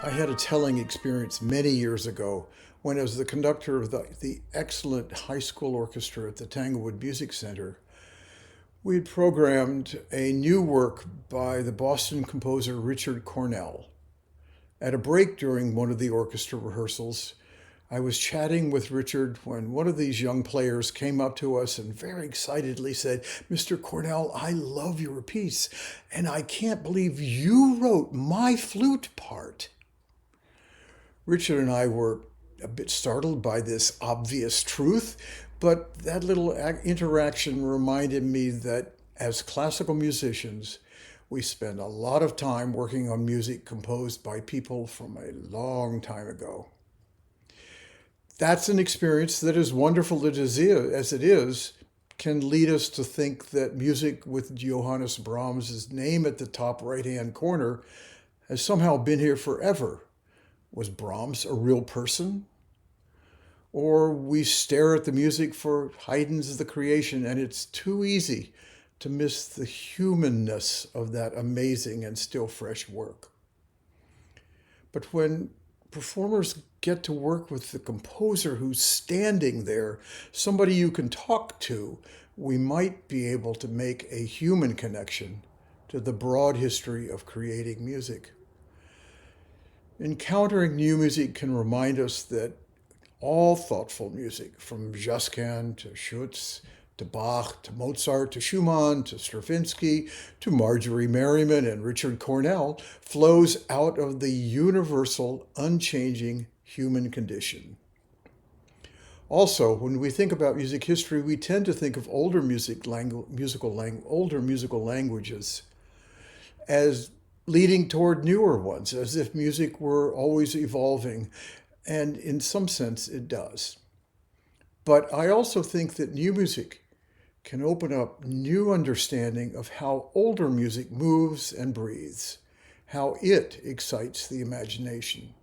I had a telling experience many years ago when, as the conductor of the excellent high school orchestra at the Tanglewood Music Center, we had programmed a new work by the Boston composer Richard Cornell. At a break during one of the orchestra rehearsals, I was chatting with Richard when one of these young players came up to us and very excitedly said, "Mr. Cornell, I love your piece, and I can't believe you wrote my flute part." Richard and I were a bit startled by this obvious truth, but that little interaction reminded me that as classical musicians, we spend a lot of time working on music composed by people from a long time ago. That's an experience that, as wonderful as it is, can lead us to think that music with Johannes Brahms' name at the top right-hand corner has somehow been here forever. Was Brahms a real person? Or we stare at the music for Haydn's The Creation, and it's too easy to miss the humanness of that amazing and still fresh work. But when performers get to work with the composer who's standing there, somebody you can talk to, we might be able to make a human connection to the broad history of creating music. Encountering new music can remind us that all thoughtful music, from Josquin to Schütz to Bach to Mozart to Schumann to Stravinsky to Marjorie Merriman and Richard Cornell, flows out of the universal, unchanging human condition. Also, when we think about music history, we tend to think of older musical languages as leading toward newer ones, as if music were always evolving, and in some sense it does. But I also think that new music can open up new understanding of how older music moves and breathes, how it excites the imagination.